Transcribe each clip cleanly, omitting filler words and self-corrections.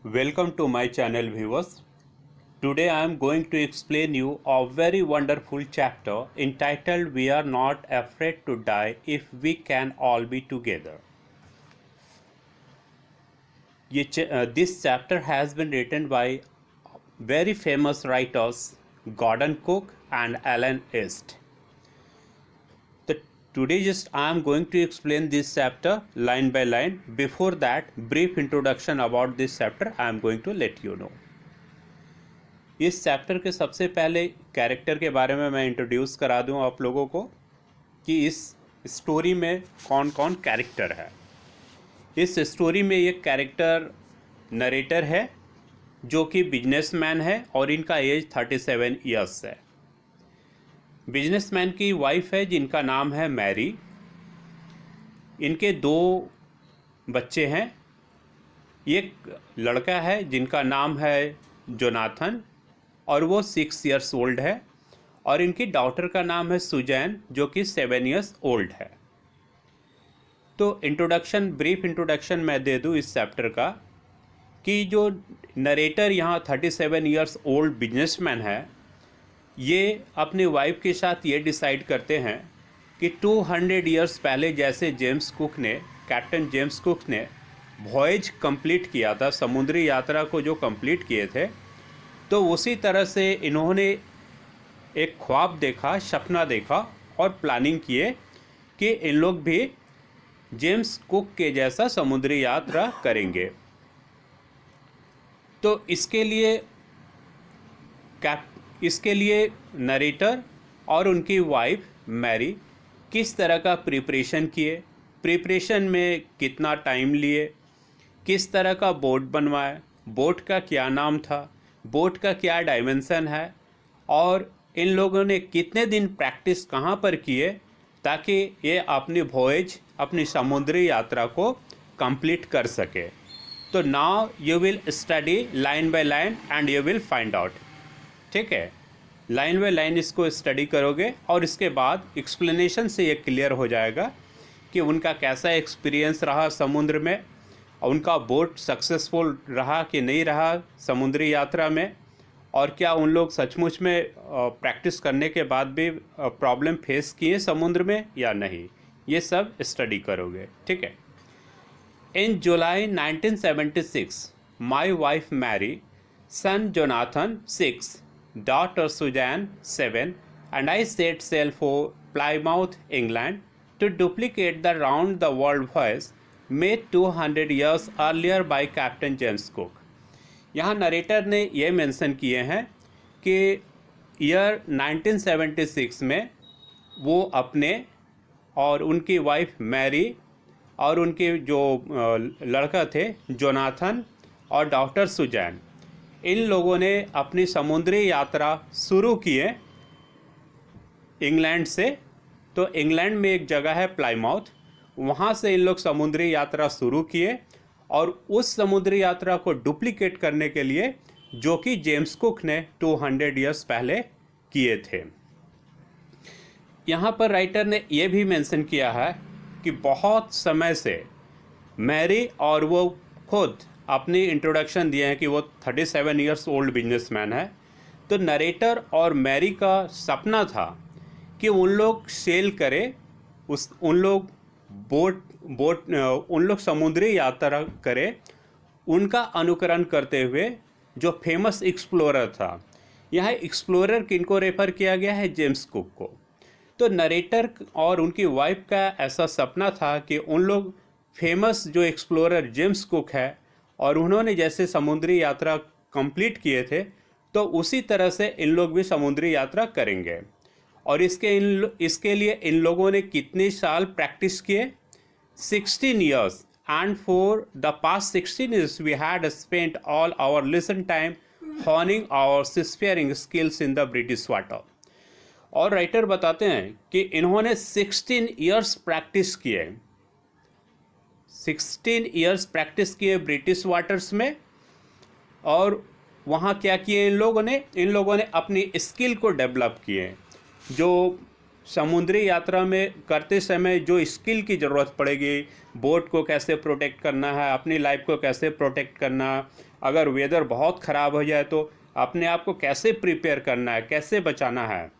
Welcome to my channel viewers. Today I am going to explain you a very wonderful chapter entitled We Are Not Afraid to Die If We Can All Be Together. This chapter has been written by very famous writers Gordon Cook and Alan Est. Today I am going to explain this chapter line by line. Before that, brief introduction about this chapter I am going to let you know. इस chapter के सबसे पहले character के बारे में मैं introduce करा दूं आप लोगों को कि इस स्टोरी में कौन कौन कैरेक्टर है। इस स्टोरी में एक कैरेक्टर नरेटर है जो कि बिजनेसमैन है और इनका एज 37 इयर्स है। बिजनेसमैन की वाइफ है जिनका नाम है मैरी। इनके दो बच्चे हैं। एक लड़का है जिनका नाम है जोनाथन और वो 6 इयर्स ओल्ड है, और इनकी डॉटर का नाम है सुजैन जो कि 7 इयर्स ओल्ड है। तो ब्रीफ इंट्रोडक्शन मैं दे दूँ इस चैप्टर का कि जो नरेटर यहाँ 37 इयर्स ओल्ड बिजनेसमैन है, ये अपनी वाइफ के साथ ये डिसाइड करते हैं कि 200 इयर्स पहले जैसे कैप्टन जेम्स कुक ने वॉयज कंप्लीट किया था, समुद्री यात्रा को जो कंप्लीट किए थे, तो उसी तरह से इन्होंने एक ख्वाब देखा, सपना देखा और प्लानिंग किए कि इन लोग भी जेम्स कुक के जैसा समुद्री यात्रा करेंगे। तो इसके लिए नरेटर और उनकी वाइफ मैरी किस तरह का प्रिपरेशन किए, प्रिपरेशन में कितना टाइम लिए, किस तरह का बोट बनवाए, बोट का क्या नाम था, बोट का क्या डायमेंशन है, और इन लोगों ने कितने दिन प्रैक्टिस कहाँ पर किए ताकि ये अपनी वॉयज, अपनी समुद्री यात्रा को कंप्लीट कर सके। तो now you will study line by line and you will find out. ठीक है, लाइन बाय लाइन इसको स्टडी करोगे और इसके बाद एक्सप्लेनेशन से ये क्लियर हो जाएगा कि उनका कैसा एक्सपीरियंस रहा समुद्र में, उनका बोट सक्सेसफुल रहा कि नहीं रहा समुद्री यात्रा में, और क्या उन लोग सचमुच में प्रैक्टिस करने के बाद भी प्रॉब्लम फेस किए समुद्र में या नहीं, ये सब स्टडी करोगे। ठीक है। In July 1976 my wife Mary, son Jonathan 6, daughter Suzanne 7, and I set sail for Plymouth, England to duplicate the round the world voyage made 200 years earlier by Captain James Cook। यहाँ narrator ने ये mention किए हैं कि year 1976 में वो अपने और उनकी वाइफ मैरी और उनके जो लड़का थे जोनाथन और डॉक्टर सुजैन, इन लोगों ने अपनी समुद्री यात्रा शुरू किए इंग्लैंड से। तो इंग्लैंड में एक जगह है प्लाईमाउथ, वहाँ से इन लोग समुद्री यात्रा शुरू किए और उस समुद्री यात्रा को डुप्लीकेट करने के लिए जो कि जेम्स कुक ने 200 इयर्स पहले किए थे। यहाँ पर राइटर ने यह भी मेंशन किया है कि बहुत समय से मैरी और वो खुद अपनी इंट्रोडक्शन दिए हैं कि वो 37 इयर्स ओल्ड बिजनेसमैन है। तो नरेटर और मैरी का सपना था कि उन लोग सेल करें, उन लोग समुद्री यात्रा करें, उनका अनुकरण करते हुए जो फेमस एक्सप्लोरर था। यहाँ एक्सप्लोरर किनको रेफर किया गया है? जेम्स कुक को। तो नरेटर और उनकी वाइफ का ऐसा सपना था कि उन लोग फेमस जो एक्सप्लोरर जेम्स कुक है और उन्होंने जैसे समुद्री यात्रा कंप्लीट किए थे, तो उसी तरह से इन लोग भी समुद्री यात्रा करेंगे। और इसके लिए इन लोगों ने कितने साल प्रैक्टिस किए? 16 years, and for the past 16 years we had spent all our leisure time honing our seafaring skills in the British water। और राइटर बताते हैं कि इन्होंने 16 इयर्स प्रैक्टिस किए, 16 इयर्स प्रैक्टिस किए ब्रिटिश वाटर्स में। और वहाँ क्या किए इन लोगों ने अपनी स्किल को डेवलप किए। जो समुद्री यात्रा में करते समय जो स्किल की ज़रूरत पड़ेगी, बोट को कैसे प्रोटेक्ट करना है, अपनी लाइफ को कैसे प्रोटेक्ट करना, अगर वेदर बहुत ख़राब हो जाए तो अपने आप को कैसे प्रिपेयर करना है, कैसे बचाना है,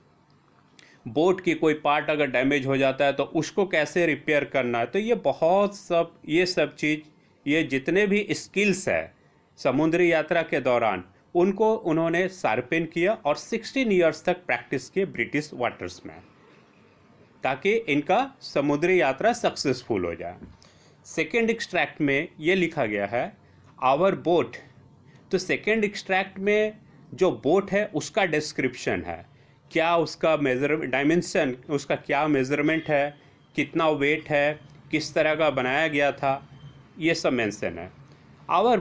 बोट की कोई पार्ट अगर डैमेज हो जाता है तो उसको कैसे रिपेयर करना है। तो ये सब चीज़, ये जितने भी स्किल्स है समुद्री यात्रा के दौरान, उनको उन्होंने शार्पेन किया और 16 ईयर्स तक प्रैक्टिस किए ब्रिटिश वाटर्स में, ताकि इनका समुद्री यात्रा सक्सेसफुल हो जाए। सेकेंड एक्सट्रैक्ट में ये लिखा गया है आवर बोट। तो सेकेंड एक्सट्रैक्ट में जो बोट है उसका डिस्क्रिप्शन है, क्या उसका डायमेंशन, उसका क्या मेज़रमेंट है, कितना वेट है, किस तरह का बनाया गया था, ये सब मेंशन है। Our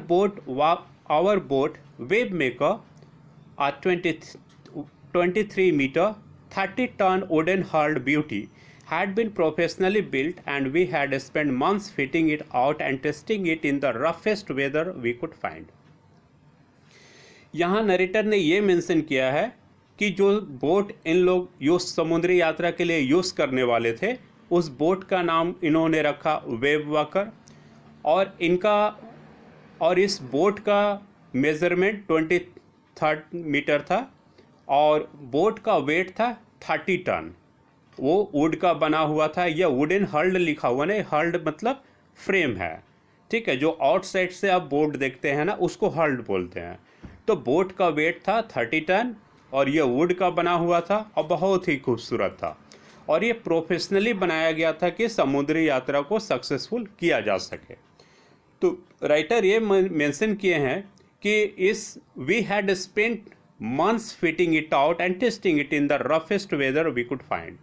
boat Wave Maker a 23 meter 30 ton wooden hulled beauty had been professionally built, and we had spent months fitting it out and testing it in the roughest weather we could find. यहाँ narrator ने ये mention किया है कि जो boat in लोग समुद्री यात्रा के लिए यूज़ करने वाले थे, उस बोट का नाम इन्होंने रखा वेव वॉकर, और इस बोट का मेज़रमेंट 23 मीटर था और बोट का वेट था 30 टन। वो वुड का बना हुआ था, या वुडन हल्ड लिखा हुआ नहीं, हल्ड मतलब फ्रेम है, ठीक है, जो आउटसाइड से आप बोट देखते हैं ना उसको हल्ड बोलते हैं। तो बोट का वेट था 30 टन और ये वुड का बना हुआ था और बहुत ही खूबसूरत था, और ये प्रोफेशनली बनाया गया था कि समुद्री यात्रा को सक्सेसफुल किया जा सके। तो राइटर ये मेंशन किए हैं कि we had spent months fitting it out and testing it in the roughest weather we could find,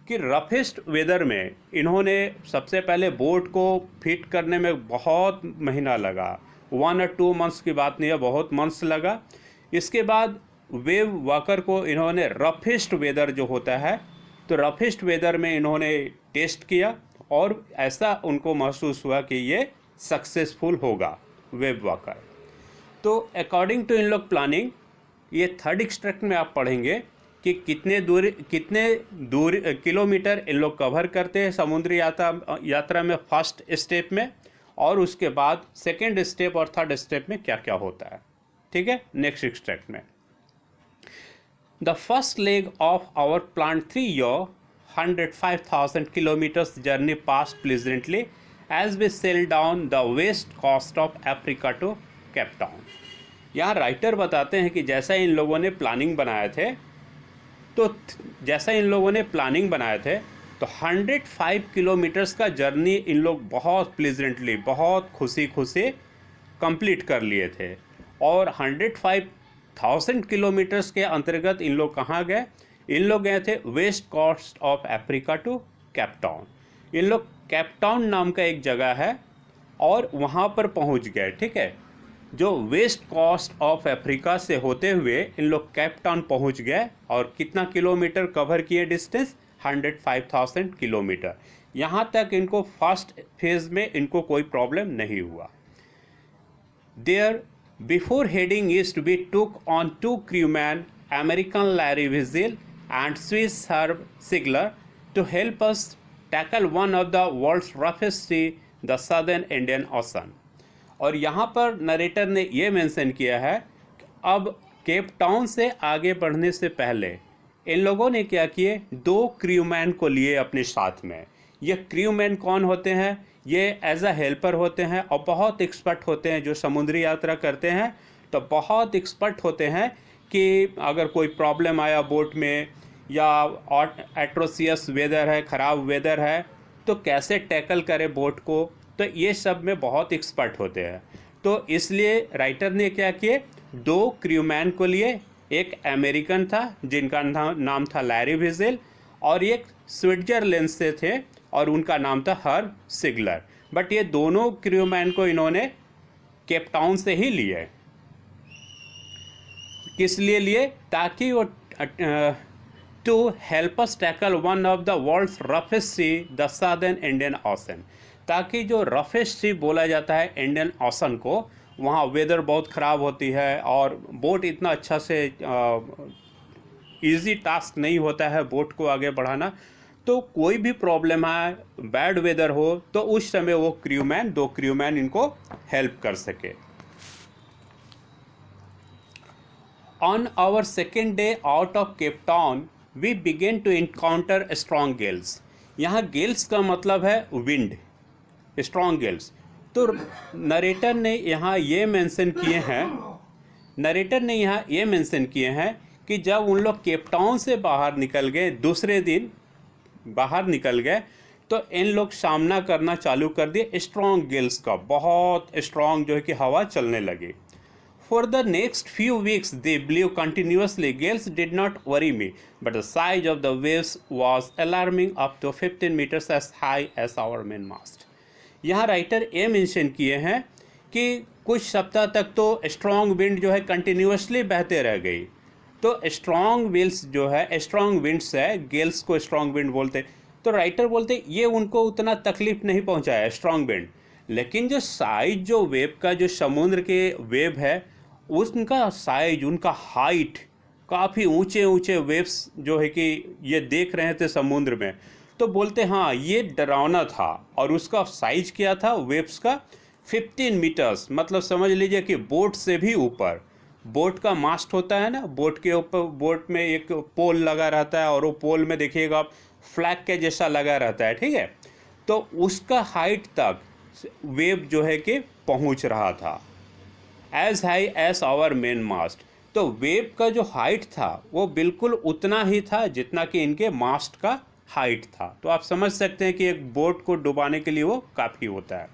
कि रफेस्ट वेदर में इन्होंने सबसे पहले बोट को फिट करने में बहुत महीना लगा, 1 और 2 मंथ्स की बात नहीं है, बहुत मंथ्स लगा। इसके बाद वेव वॉकर को इन्होंने रफेस्ट वेदर जो होता है, तो रफेस्ट वेदर में इन्होंने टेस्ट किया और ऐसा उनको महसूस हुआ कि ये सक्सेसफुल होगा वेव वॉकर। तो अकॉर्डिंग टू इन लोग प्लानिंग, ये थर्ड एक्सट्रैक्ट में आप पढ़ेंगे कि कितने दूर किलोमीटर इन लोग कवर करते हैं समुद्री यात्रा में फर्स्ट स्टेप में, और उसके बाद सेकेंड स्टेप और थर्ड स्टेप में क्या क्या होता है। ठीक है, नेक्स्ट एक्सट्रैक्ट में the first leg of our plan 3 year 105,000 kilometers journey passed pleasantly as we sailed down the west coast of Africa to Cape Town. यहाँ राइटर बताते हैं कि जैसा इन लोगों ने प्लानिंग बनाए थे, तो 105 किलोमीटर्स का जर्नी इन लोग बहुत प्लीजेंटली, बहुत खुशी कंप्लीट कर लिए थे। और 105,000 किलोमीटर्स के अंतर्गत इन लोग कहाँ गए? इन लोग गए थे west coast of Africa to Cape Town. इन लोग केप टाउन नाम का एक जगह है और वहाँ पर पहुँच गए। ठीक है, जो वेस्ट कोस्ट ऑफ अफ्रीका से होते हुए इन लोग केप टाउन पहुँच गए। और कितना किलोमीटर कवर किए डिस्टेंस? 105,000 किलोमीटर। यहाँ तक इनको फर्स्ट फेज में इनको कोई प्रॉब्लम नहीं हुआ। There before heading east we took on 2 crewmen, American Larry Wiesel and Swiss Herb Sigler, to help us tackle one of the world's roughest sea, the Southern Indian Ocean. और यहाँ पर narrator ने ये mention किया है कि अब Cape Town से आगे बढ़ने से पहले इन लोगों ने क्या किए? 2 क्रूमैन को लिए अपने साथ में। ये क्रूमैन कौन होते हैं? ये एज अ हेल्पर होते हैं और बहुत एक्सपर्ट होते हैं। जो समुद्री यात्रा करते हैं तो बहुत एक्सपर्ट होते हैं कि अगर कोई प्रॉब्लम आया बोट में या एट्रोसियस वेदर है, ख़राब वेदर है, तो कैसे टैकल करें बोट को, तो ये सब में बहुत एक्सपर्ट होते हैं। तो इसलिए राइटर ने क्या किए? 2 क्रूमैन को लिए। एक अमेरिकन था जिनका नाम था लैरी विजेल, और एक स्विट्जरलैंड से थे और उनका नाम था हर्ब सिगलर। बट ये दोनों क्रूमैन को इन्होंने केप टाउन से ही लिए। किस लिए लिए? ताकि वो to help us tackle one of the world's roughest sea, the southern Indian ocean. ताकि जो रफेस्ट सी बोला जाता है इंडियन ओशन को, वहाँ वेदर बहुत ख़राब होती है और बोट इतना अच्छा से इजी टास्क नहीं होता है बोट को आगे बढ़ाना। तो कोई भी प्रॉब्लम है, बैड वेदर हो, तो उस समय वो क्रूमैन, 2 क्रूमैन इनको हेल्प कर सके। On our second day out of Cape Town, we began to encounter strong gales. यहाँ gales का मतलब है wind, strong gales। तो नरेटर ने यहाँ ये मेंशन किए हैं, कि जब उन लोग केप टाउन से बाहर निकल गए, दूसरे दिन बाहर निकल गए, तो इन लोग सामना करना चालू कर दिए स्ट्रॉन्ग गेल्स का। बहुत स्ट्रॉन्ग जो है कि हवा चलने लगी। For the next few weeks they blew continuously. Gales did not worry me, but the size of the waves was alarming, up to 15 meters as high as our mainmast. यहाँ writer ये mention किए हैं कि कुछ सप्ताह तक तो strong wind जो है कंटिन्यूसली बहते रह गई। तो स्ट्रॉन्ग विल्स जो है, स्ट्रॉन्ग विंड्स है, गेल्स को स्ट्रॉन्ग विंड बोलते। तो राइटर बोलते ये उनको उतना तकलीफ नहीं पहुंचाया स्ट्रॉन्ग विंड, लेकिन जो साइज, जो वेव का, जो समुद्र के वेव है, उनका साइज, उनका हाइट, काफ़ी ऊंचे ऊंचे वेव्स जो है कि ये देख रहे थे समुद्र में। तो बोलते हाँ ये डरावना था। और उसका साइज क्या था वेव्स का? 15 मीटर्स, मतलब समझ लीजिए कि बोट से भी ऊपर। बोट का मास्ट होता है ना, बोट के ऊपर, बोट में एक पोल लगा रहता है और वो पोल में देखिएगा आप फ्लैग के जैसा लगा रहता है, ठीक है। तो उसका हाइट तक वेव जो है कि पहुंच रहा था, as high as our main mast. तो वेव का जो हाइट था वो बिल्कुल उतना ही था जितना कि इनके मास्ट का हाइट था। तो आप समझ सकते हैं कि एक बोट को डुबाने के लिए वो काफ़ी होता है।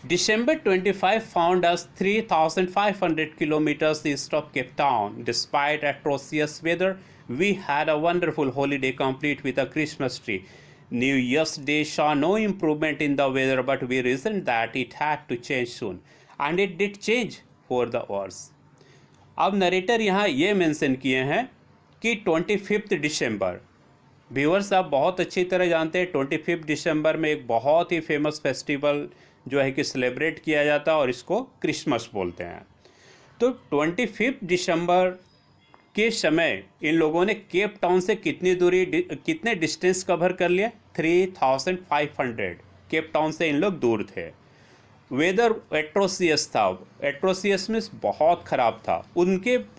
December 25 found us 3,500 kilometers east of Cape Town. Despite atrocious weather, we had a wonderful holiday complete with a Christmas tree. New Year's Day saw no improvement in the weather, but we reasoned that it had to change soon. And it did change for the worse. अब narrator यहाँ ये mention किए हैं कि 25 दिसंबर, viewers आप बहुत अच्छी तरह जानते हैं 25 दिसंबर में एक बहुत ही फेमस फेस्टिवल जो है कि सेलिब्रेट किया जाता है और इसको क्रिसमस बोलते हैं। तो 25 दिसंबर के समय इन लोगों ने केप टाउन से कितने डिस्टेंस कवर कर लिया? 3,500। केप टाउन से इन लोग दूर थे। वेदर एट्रोसियस था, एट्रोसियस मीन्स बहुत ख़राब था।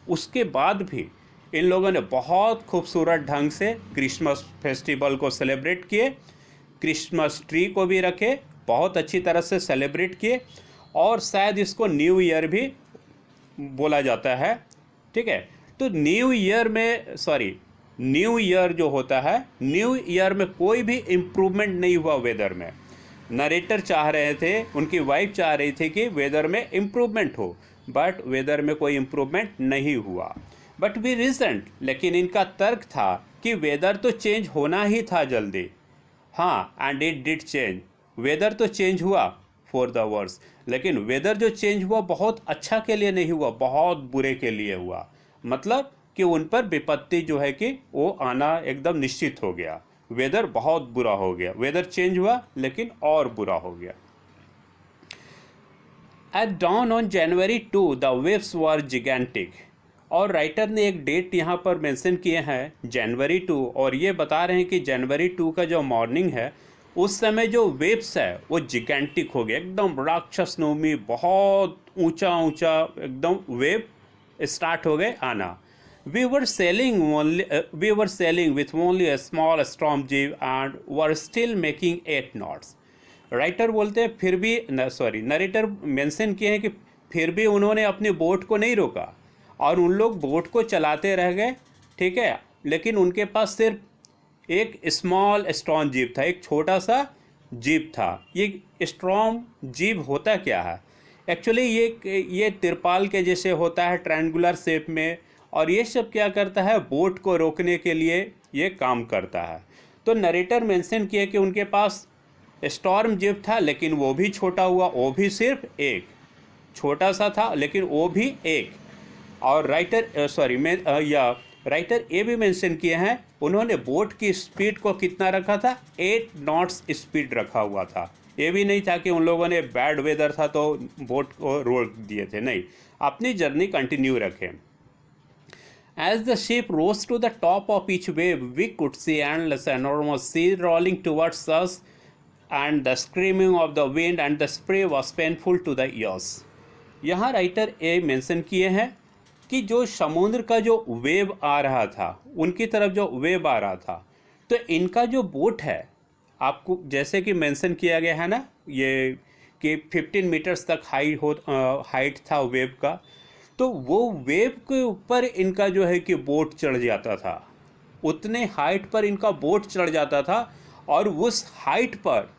उसके बाद भी इन लोगों ने बहुत खूबसूरत ढंग से क्रिसमस फेस्टिवल को सेलिब्रेट किए, क्रिसमस ट्री को भी रखे, बहुत अच्छी तरह से सेलिब्रेट किए, और शायद इसको न्यू ईयर भी बोला जाता है, ठीक है। तो न्यू ईयर जो होता है, न्यू ईयर में कोई भी इम्प्रूवमेंट नहीं हुआ वेदर में। नरेटर चाह रहे थे, उनकी वाइफ चाह रही थी कि वेदर में इम्प्रूवमेंट हो, बट वेदर में कोई इम्प्रूवमेंट नहीं हुआ। बट वी रीजंट, लेकिन इनका तर्क था कि वेदर तो चेंज होना ही था जल्दी। हाँ, and it did change, weather तो चेंज हुआ फॉर द वर्स, लेकिन वेदर जो चेंज हुआ बहुत अच्छा के लिए नहीं हुआ, बहुत बुरे के लिए हुआ। मतलब कि उन पर विपत्ति जो है कि वो आना एकदम निश्चित हो गया। वेदर बहुत बुरा हो गया, वेदर चेंज हुआ लेकिन और बुरा हो गया। At dawn on January 2 the waves were gigantic। और राइटर ने एक डेट यहाँ पर मेंशन किए हैं जनवरी 2, और ये बता रहे हैं कि जनवरी 2 का जो मॉर्निंग है उस समय जो वेव्स है वो जिगेंटिक हो गया, एकदम राक्षस नोमी, बहुत ऊंचा ऊंचा एकदम वेव स्टार्ट हो गए आना। We were sailing with only a small storm jib and were still making 8 knots। Writer बोलते हैं फिर भी नरेटर मेंशन किए हैं कि फिर भी उन्होंने अपनी बोट को नहीं रोका और उन लोग बोट को चलाते रह गए, ठीक है। लेकिन उनके पास सिर्फ एक स्मॉल स्टॉर्म जीप था, एक छोटा सा जीप था। ये स्टॉर्म जीप होता क्या है? एक्चुअली ये तिरपाल के जैसे होता है, ट्रायंगुलर शेप में, और ये सब क्या करता है, बोट को रोकने के लिए ये काम करता है। तो नरेटर मेंशन किए कि उनके पास स्टॉर्म जीप था, लेकिन वो भी छोटा हुआ, वो भी सिर्फ एक छोटा सा था, लेकिन वो भी एक। और राइटर ये भी मेंशन किए हैं, उन्होंने बोट की स्पीड को कितना रखा था? 8 नॉट्स स्पीड रखा हुआ था। ये भी नहीं था कि उन लोगों ने बैड वेदर था तो बोट को रोक दिए थे, नहीं, अपनी जर्नी कंटिन्यू रखें। As the ship rose to the top of each wave, we could see endless enormous sea rolling towards us, and the screaming of the wind and the spray was painful to the ears. यहाँ writer ए mention किए हैं कि जो समुद्र का जो wave आ रहा था, उनकी तरफ जो वेव आ रहा था, तो इनका जो बोट है, आपको जैसे कि मेंशन किया गया है ना, ये कि 15 मीटर्स तक हाइट था वेव का, तो वो वेव के ऊपर इनका जो है कि बोट चढ़ जाता था, उतने हाइट पर इनका बोट चढ़ जाता था, और उस हाइट पर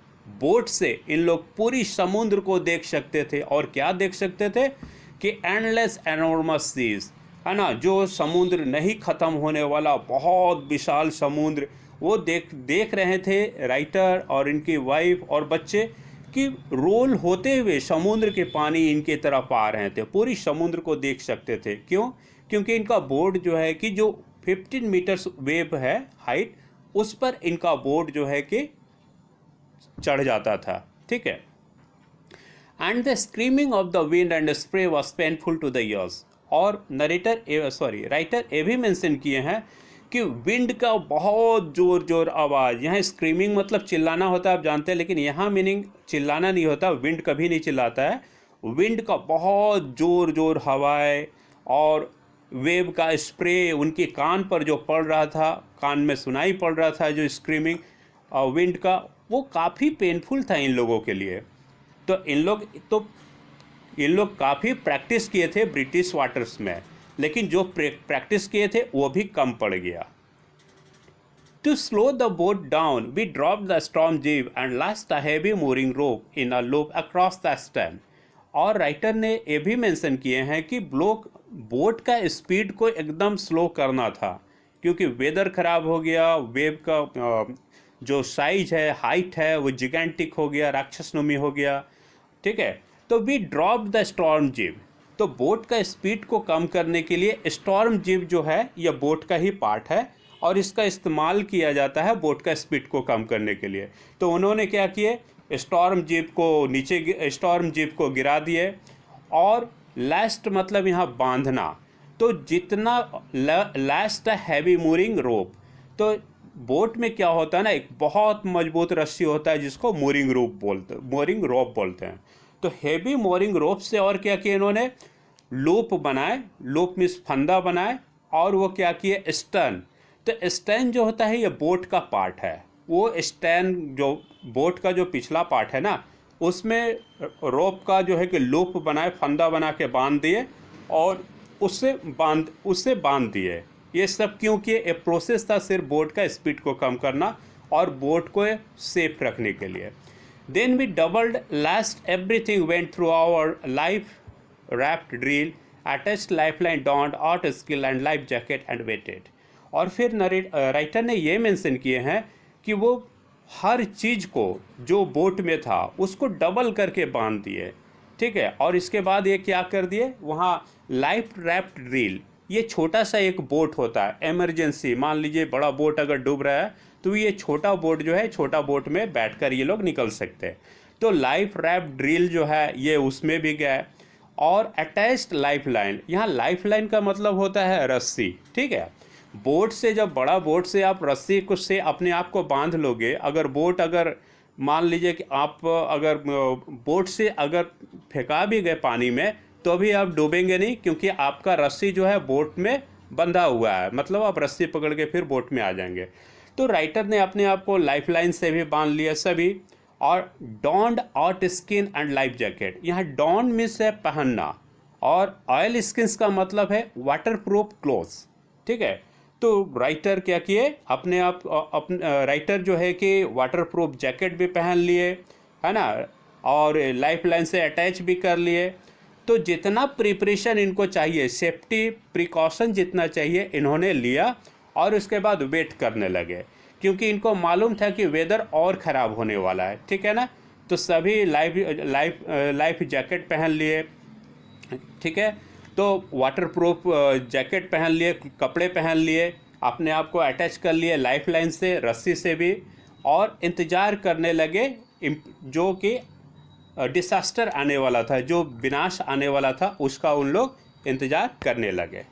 बोट से इन लोग पूरी समुद्र को देख सकते थे। और क्या देख सकते थे कि एंडलेस एनॉर्मस सीज, है ना, जो समुद्र नहीं ख़त्म होने वाला बहुत विशाल समुद्र, वो देख रहे थे राइटर और इनकी वाइफ और बच्चे कि रोल होते हुए समुद्र के पानी इनके तरफ आ रहे थे, पूरी समुद्र को देख सकते थे। क्यों? क्योंकि इनका बोर्ड जो है कि जो 15 मीटर्स वेव है हाइट, उस पर इनका बोर्ड जो है कि चढ़ जाता था। ठीक है। And the screaming of the wind and spray was painful to the ears. और राइटर ये भी मेंशन किए हैं कि विंड का बहुत जोर आवाज़, यहाँ स्क्रीमिंग मतलब चिल्लाना होता है, आप जानते हैं, लेकिन यहाँ मीनिंग चिल्लाना नहीं होता, विंड कभी नहीं चिल्लाता है। विंड का बहुत जोर हवाएं और वेव का स्प्रे उनके कान पर जो पड़ रहा था, कान में सुनाई पड़ रहा था जो स्क्रीमिंग विंड का, वो काफ़ी पेनफुल था इन लोगों के लिए। तो इन लोग काफ़ी प्रैक्टिस किए थे ब्रिटिश वाटर्स में, लेकिन जो प्रैक्टिस किए थे वो भी कम पड़ गया। To slow the boat down we drop the storm jib and lashed a heavy mooring rope in a loop across the stem. और राइटर ने ये भी मेंशन किए हैं कि बोट का स्पीड को एकदम स्लो करना था, क्योंकि वेदर ख़राब हो गया, वेव का जो साइज है, हाइट है, वो जिगेंटिक हो गया, राक्षसनुमी हो गया। ठीक है। तो वी ड्रॉप द स्टॉर्म जीव, तो बोट का स्पीड को कम करने के लिए स्टॉर्म जीव जो है यह बोट का ही पार्ट है, और इसका इस्तेमाल किया जाता है बोट का स्पीड को कम करने के लिए। तो उन्होंने क्या किए, स्टॉर्म जीव को गिरा दिए। और लास्ट मतलब यहाँ बांधना, तो जितना लास्ट हैवी मूरिंग रोप, तो बोट में क्या होता है ना, एक बहुत मजबूत रस्सी होता है जिसको मोरिंग रोप बोलते हैं। तो हेवी मोरिंग रोप से और क्या किया इन्होंने, लूप बनाए, लूप मीन्स फंदा बनाए, और वो क्या किए, स्टर्न। तो स्टर्न जो होता है ये बोट का पार्ट है, वो स्टर्न जो बोट का जो पिछला पार्ट है ना, उसमें रोप का जो है कि लूप बनाए, फंदा बना के बांध दिए, और उससे बांध दिए। ये सब क्यों किए, ये प्रोसेस था सिर्फ बोट का स्पीड को कम करना और बोट को सेफ रखने के लिए। Then we doubled lashed everything went through our life raft drill attached lifeline donned आउट स्किल and life jacket and waited. और फिर राइटर ने ये मेंशन किए हैं कि वो हर चीज़ को जो बोट में था उसको डबल करके बांध दिए। ठीक है। और इसके बाद ये क्या कर दिए, वहाँ लाइफ रैफ्ट ड्रिल, ये छोटा सा एक बोट होता है, इमरजेंसी मान लीजिए बड़ा बोट अगर डूब रहा है तो ये छोटा बोट जो है, छोटा बोट में बैठकर ये लोग निकल सकते हैं। तो लाइफ रैफ्ट ड्रिल जो है ये उसमें भी गया। और अटैच्ड लाइफ लाइन, यहाँ लाइफ लाइन का मतलब होता है रस्सी। ठीक है। बोट से, जब बड़ा बोट से आप रस्सी को से अपने आप को बांध लोगे, अगर मान लीजिए कि आप अगर बोट से अगर फेंका भी गए पानी में तो भी आप डूबेंगे नहीं, क्योंकि आपका रस्सी जो है बोट में बंधा हुआ है, मतलब आप रस्सी पकड़ के फिर बोट में आ जाएंगे। तो राइटर ने अपने आप को लाइफ लाइन से भी बांध लिया सभी। और dawned out skin and life jacket, यहाँ डॉन मीन्स है पहनना, और ऑयल स्किन्स का मतलब है वाटर प्रूफ क्लोथ्स। ठीक है। तो राइटर क्या किए, राइटर जो है कि वाटर प्रूफ जैकेट भी पहन लिए, है ना, और लाइफ लाइन से अटैच भी कर लिए। तो जितना प्रिपरेशन इनको चाहिए, सेफ्टी प्रिकॉशन जितना चाहिए इन्होंने लिया, और उसके बाद वेट करने लगे, क्योंकि इनको मालूम था कि वेदर और ख़राब होने वाला है। ठीक है ना। तो सभी लाइफ जैकेट पहन लिए। ठीक है। तो वाटर प्रूफ जैकेट पहन लिए, कपड़े पहन लिए, अपने आप को अटैच कर लिए लाइफ लाइन से, रस्सी से भी, और इंतज़ार करने लगे जो कि डिसास्टर आने वाला था, जो विनाश आने वाला था, उसका उन लोग इंतज़ार करने लगे।